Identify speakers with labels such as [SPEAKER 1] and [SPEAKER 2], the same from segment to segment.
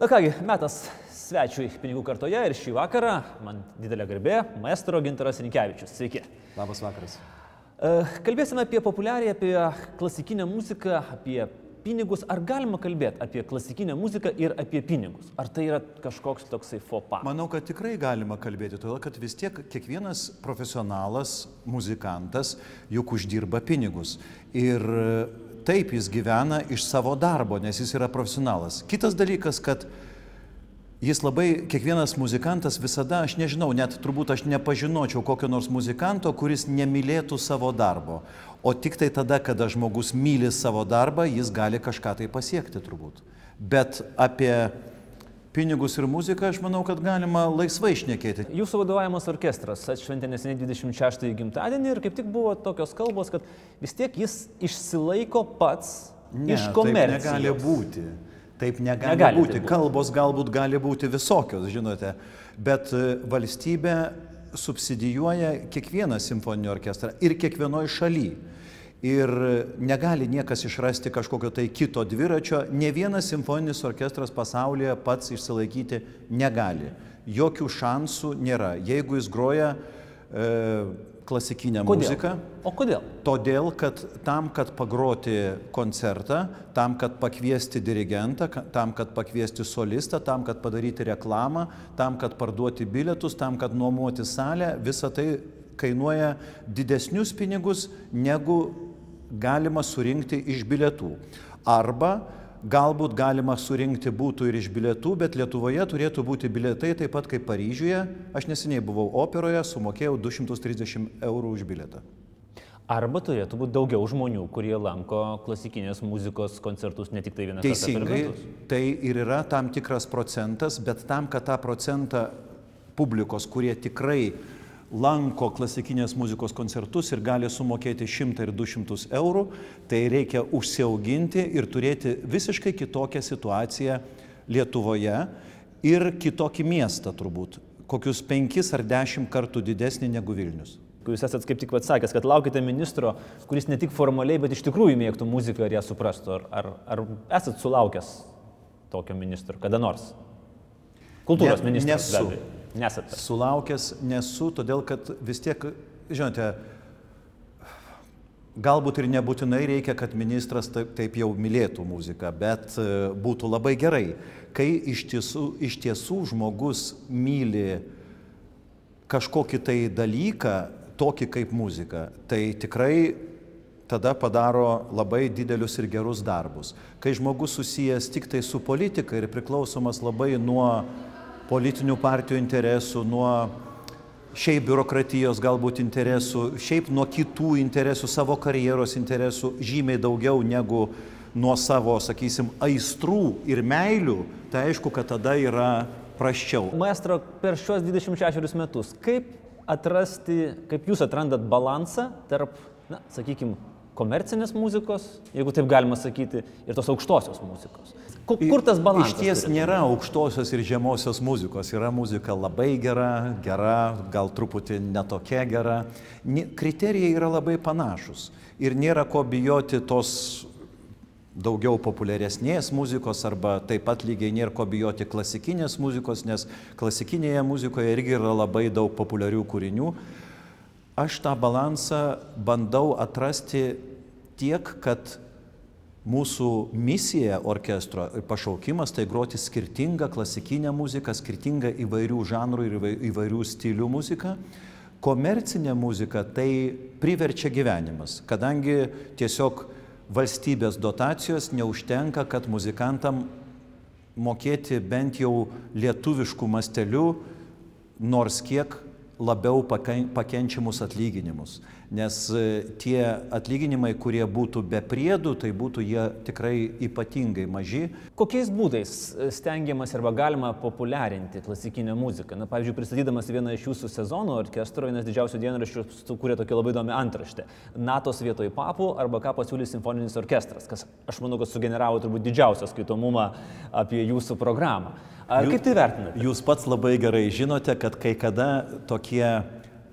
[SPEAKER 1] Na kągi, metas svečiui pinigų kartoje ir šį vakarą man didelė garbė maestro Gintaras Rinkevičius. Sveiki.
[SPEAKER 2] Labas vakaras.
[SPEAKER 1] Kalbėsime apie populiarią, apie klasikinę muziką, apie pinigus. Ar galima kalbėti apie klasikinę muziką ir apie pinigus? Ar tai yra kažkoks toksai fopa?
[SPEAKER 2] Manau, kad tikrai galima kalbėti, todėl kad vis tiek kiekvienas profesionalas, muzikantas juk uždirba pinigus. Ir taip jis gyvena iš savo darbo, nes jis yra profesionalas. Kitas dalykas, kad jis labai, kiekvienas muzikantas visada, aš nežinau, net turbūt aš nepažinočiau kokio nors muzikanto, kuris nemylėtų savo darbo. O tik tai tada, kada žmogus myli savo darbą, jis gali kažką tai pasiekti turbūt. Bet apie pinigus ir muziką aš manau, kad galima laisvai šnekėti.
[SPEAKER 1] Jūsų vadovaujamas orkestras atšventė neseniai 26-ąjį gimtadienį ir kaip tik buvo tokios kalbos, kad vis tiek jis išsilaiko pats iš komercijos.
[SPEAKER 2] Taip negali būti. Taip negali būti. Kalbos galbūt gali būti visokios, žinote, bet valstybė subsidijuoja kiekvieną simfoninį orkestrą ir kiekvienoj šaly. Ir negali niekas išrasti kažkokio tai kito dviračio, ne vienas simfoninis orkestras pasaulyje pats išsilaikyti negali. Jokių šansų nėra. Jeigu jis groja klasikinę muziką.
[SPEAKER 1] O kodėl?
[SPEAKER 2] Todėl, kad tam, kad pagroti koncertą, tam, kad pakviesti dirigentą, tam, kad pakviesti solistą, tam, kad padaryti reklamą, tam, kad parduoti bilietus, tam, kad nuomoti salę, visa tai kainuoja didesnius pinigus, negu galima surinkti iš bilietų. Arba galbūt galima surinkti būtų ir iš bilietų, bet Lietuvoje turėtų būti bilietai taip pat kaip Paryžiuje. Aš neseniai buvau operoje, sumokėjau 230 eurų už bilietą.
[SPEAKER 1] Arba turėtų būti daugiau žmonių, kurie lanko klasikinės muzikos koncertus, ne tik tai vieną kartą per metus.
[SPEAKER 2] Teisingai, tai ir yra tam tikras procentas, bet tam, kad tą procentą publikos, kurie tikrai lanko klasikinės muzikos koncertus ir gali sumokėti 100 ir 200 eurų, tai reikia užsiauginti ir turėti visiškai kitokią situaciją Lietuvoje ir kitokį miestą turbūt, kokius 5 ar 10 kartų didesnį negu Vilnius.
[SPEAKER 1] Jūs esate kaip tik atsakęs, kad laukite ministro, kuris ne tik formaliai, bet iš tikrųjų mėgtų muziką ir ją suprastų. Ar esat sulaukęs tokio ministro kada nors? Kultūros ministras.
[SPEAKER 2] Nesu.
[SPEAKER 1] Nesate.
[SPEAKER 2] Sulaukęs nesu, todėl kad vis tiek, žinote, galbūt ir nebūtinai reikia, kad ministras taip jau mylėtų muziką, bet būtų labai gerai, kai iš tiesų žmogus myli kažkokį tai dalyką, tokį kaip muzika, tai tikrai tada padaro labai didelius ir gerus darbus. Kai žmogus susijęs tik tai su politika ir priklausomas labai nuo politinių partijų interesų, nuo šiaip biurokratijos galbūt interesų, šiaip nuo kitų interesų, savo karjeros interesų, žymiai daugiau negu nuo savo, sakysim, aistrų ir meilių, tai aišku, kad tada yra prasčiau.
[SPEAKER 1] Maestro, per šios 26 metus, kaip jūs atrandat balansą tarp, sakykime, komercinės muzikos, jeigu taip galima sakyti, ir tos aukštosios muzikos? Kur tas balansas?
[SPEAKER 2] Iš ties nėra aukštosios ir žemosios muzikos. Yra muzika labai gera, gal truputį netokia gera. Kriterijai yra labai panašus. Ir nėra ko bijoti tos daugiau populiaresnės muzikos, arba taip pat lygiai nėra ko bijoti klasikinės muzikos, nes klasikinėje muzikoje irgi yra labai daug populiarių kūrinių. Aš tą balansą bandau atrasti tiek, kad mūsų misija orkestro ir pašaukimas tai groti skirtingą klasikinę muziką, skirtingą įvairių žanrų ir įvairių stilių muziką. Komercinė muzika tai priverčia gyvenimas, kadangi tiesiog valstybės dotacijos neužtenka, kad muzikantam mokėti bent jau lietuviškų mastelių nors kiek labiau pakenčiamus atlyginimus. Nes tie atlyginimai, kurie būtų be priedų, tai būtų jie tikrai ypatingai maži.
[SPEAKER 1] Kokiais būdais stengiamas arba galima populiarinti klasikinę muziką? Pavyzdžiui, pristatydamas vieną iš jūsų sezonų orkestro, vienas didžiausių dienraščių sukūrė tokią labai įdomią antraštę. Natos vietoj papų arba ką pasiūlys simfoninis orkestras, kas, aš manau, kad sugeneravo turbūt didžiausią skaitomumą apie jūsų programą. Kaip tai vertinate?
[SPEAKER 2] Jūs pats labai gerai žinote, kad kai kada tokie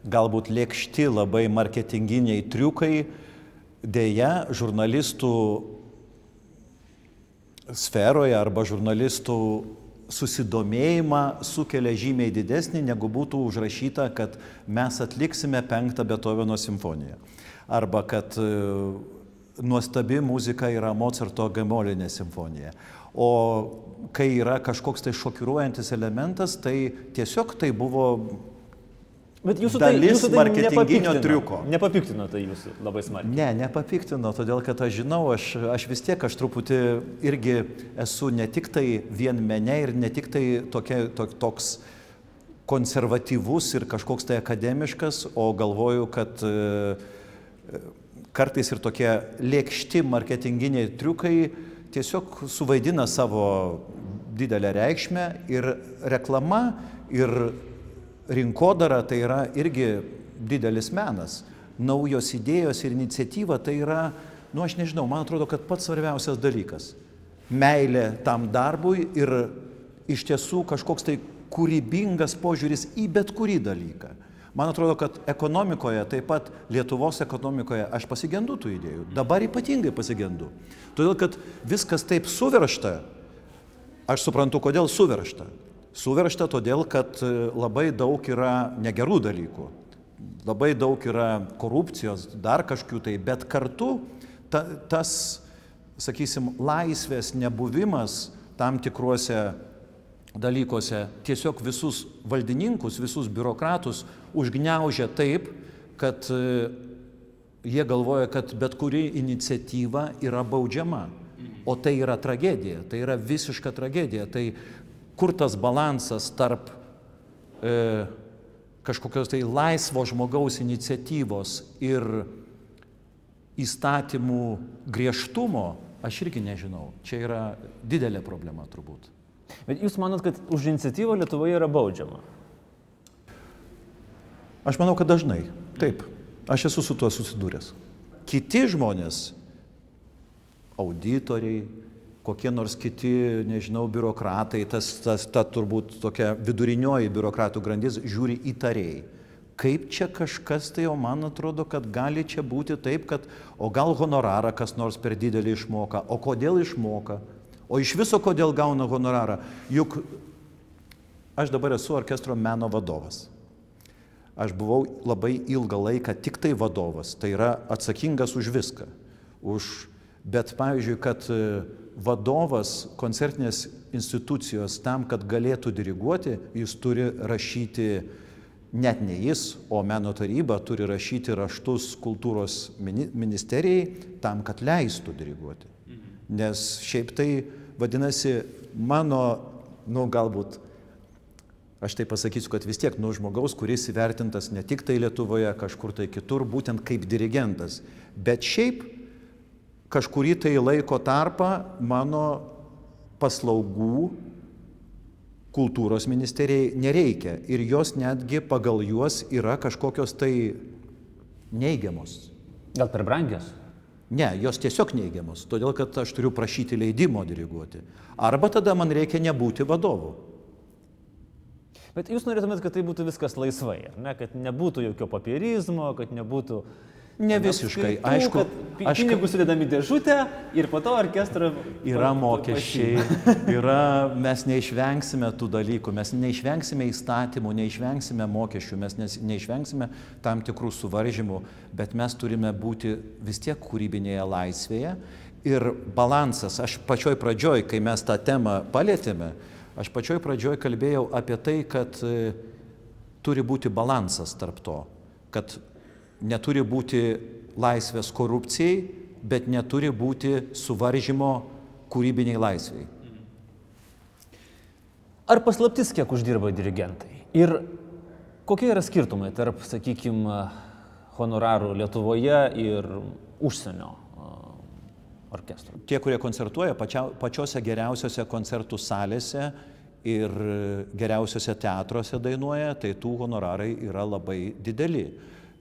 [SPEAKER 2] galbūt lėkšti labai marketinginiai triukai dėja žurnalistų sferoje arba žurnalistų susidomėjimą sukelia žymiai didesnį, negu būtų užrašyta, kad mes atliksime 5 Beethoveno simfoniją. Arba kad nuostabi muzika yra Mozarto G-molinė simfonija. O kai yra kažkoks tai šokiruojantis elementas, tai tiesiog tai buvo dalis marketinginio triuko.
[SPEAKER 1] Nepapiktino tai jūsų labai smarkiai?
[SPEAKER 2] Ne, nepapiktino, todėl kad aš žinau, aš vis tiek, aš truputį irgi esu ne tik tai vien mene ir ne tik tai toks konservatyvus ir kažkoks tai akademiškas, o galvoju, kad kartais ir tokie lėkšti marketinginiai triukai tiesiog suvaidina savo didelę reikšmę ir reklama ir rinkodara tai yra irgi didelis menas. Naujos idėjos ir iniciatyva tai yra, aš nežinau, man atrodo, kad pats svarbiausias dalykas. Meilė tam darbui ir iš tiesų kažkoks tai kūrybingas požiūris į bet kurį dalyką. Man atrodo, kad ekonomikoje, taip pat Lietuvos ekonomikoje, aš pasigendu tų idėjų. Dabar ypatingai pasigendu. Todėl, kad viskas taip suveršta, aš suprantu, kodėl suveršta. Suveršta todėl, kad labai daug yra negerų dalykų, labai daug yra korupcijos, dar kažkokių tai, bet kartu tas, sakysim, laisvės nebuvimas tam tikruose dalykuose tiesiog visus valdininkus, visus biurokratus užgniaužia taip, kad jie galvoja, kad bet kuri iniciatyva yra baudžiama. O tai yra tragedija, tai yra visiška tragedija. Tai kur tas balansas tarp kažkokios tai laisvo žmogaus iniciatyvos ir įstatymų griežtumo, aš irgi nežinau. Čia yra didelė problema turbūt.
[SPEAKER 1] Bet jūs manot, kad už iniciatyvą Lietuvoje yra baudžiama?
[SPEAKER 2] Aš manau, kad dažnai. Taip. Aš esu su tuo susidūręs. Kiti žmonės, auditoriai, kokie nors kiti, nežinau, biurokratai, ta turbūt tokia vidurinioji biurokratų grandis žiūri įtariai. Kaip čia kažkas tai, o man atrodo, kad gali čia būti taip, kad o gal honorarą kas nors per didelį išmoka, o kodėl išmoka, o iš viso kodėl gauna honorarą. Juk aš dabar esu orkestro meno vadovas. Aš buvau labai ilgą laiką tik tai vadovas, tai yra atsakingas už viską. Bet pavyzdžiui, kad vadovas koncertinės institucijos tam, kad galėtų diriguoti, jis turi rašyti, net ne jis, o meno taryba turi rašyti raštus kultūros ministerijai tam, kad leistų diriguoti. Nes šiaip tai vadinasi mano, galbūt, aš tai pasakysiu, kad vis tiek žmogaus, kuris įvertintas ne tik tai Lietuvoje, kažkur tai kitur, būtent kaip dirigentas, bet šiaip kažkurį tai laiko tarpą mano paslaugų kultūros ministerijai nereikia ir jos netgi pagal juos yra kažkokios tai neigiamos.
[SPEAKER 1] Gal per brangios?
[SPEAKER 2] Ne, jos tiesiog neigiamos, todėl kad aš turiu prašyti leidimo diriguoti. Arba tada man reikia nebūti vadovu.
[SPEAKER 1] Bet jūs norėtumėt, kad tai būtų viskas laisvai, ar ne? Kad nebūtų jokio papierizmo, kad nebūtų...
[SPEAKER 2] Ne visiškai, aišku.
[SPEAKER 1] Pinigus sudedami dėžutę ir po to orkestro...
[SPEAKER 2] Yra mokesčiai, mes neišvengsime tų dalykų, mes neišvengsime įstatymų, neišvengsime mokesčių, mes neišvengsime tam tikrų suvaržymų, bet mes turime būti vis tiek kūrybinėje laisvėje. Ir balansas, aš pačioj pradžioj, kai mes tą temą palėtėme, aš pačioj pradžioj kalbėjau apie tai, kad turi būti balansas tarp to, kad neturi būti laisvės korupcijai, bet neturi būti suvaržymo kūrybiniai laisviai.
[SPEAKER 1] Ar paslaptis, kiek uždirba dirigentai? Ir kokie yra skirtumai tarp, sakykime, honorarų Lietuvoje ir užsienio orkestrų?
[SPEAKER 2] Tie, kurie koncertuoja pačiose geriausiose koncertų salėse ir geriausiose teatruose dainuoja, tai tų honorarai yra labai dideli.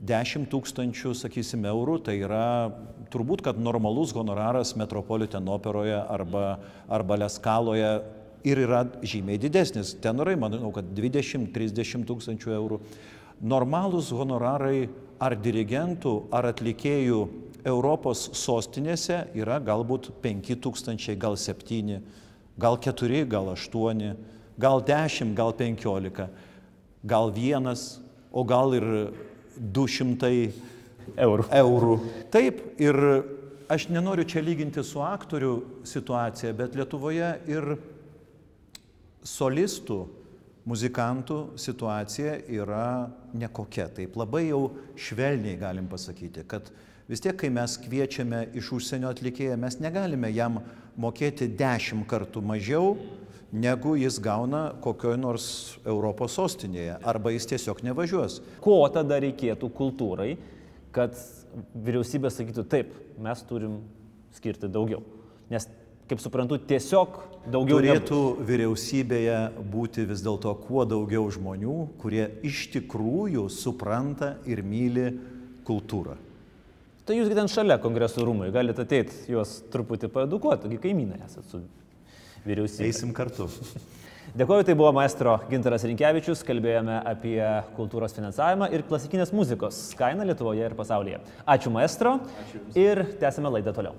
[SPEAKER 2] 10 000, sakysim, eurų, tai yra turbūt, kad normalus honoraras Metropolitan operoje arba Leskaloje ir yra žymiai didesnis. Tenorai, manau, kad 20-30 tūkstančių eurų. Normalūs honorarai ar dirigentų, ar atlikėjų Europos sostinėse yra galbūt 5 000, gal 7, gal 4, gal 8. gal 10, gal 15, gal 1, o gal ir 200 eurų. Taip, ir aš nenoriu čia lyginti su aktorių situacija, bet Lietuvoje ir solistų, muzikantų situacija yra nekokia. Taip labai jau švelniai galim pasakyti, kad vis tiek, kai mes kviečiame iš užsienio atlikėją, mes negalime jam mokėti 10 kartų mažiau, negu jis gauna kokioj nors Europos sostinėje, arba jis tiesiog nevažiuos.
[SPEAKER 1] Ko tada reikėtų kultūrai, kad vyriausybė sakytų, taip, mes turim skirti daugiau? Nes, kaip suprantu, tiesiog daugiau
[SPEAKER 2] turėtų vyriausybėje būti vis dėlto kuo daugiau žmonių, kurie iš tikrųjų supranta ir myli kultūrą.
[SPEAKER 1] Tai jūs ten šalia Kongresų rūmai, galite ateiti juos truputį paedukuoti, taigi kaimynai esate su vyriausybė.
[SPEAKER 2] Eisim kartu.
[SPEAKER 1] Dėkuoju, tai buvo maestro Gintaras Rinkevičius, kalbėjome apie kultūros finansavimą ir klasikinės muzikos kainą Lietuvoje ir pasaulyje. Ačiū maestro. Ačiū ir tęsime laidą toliau.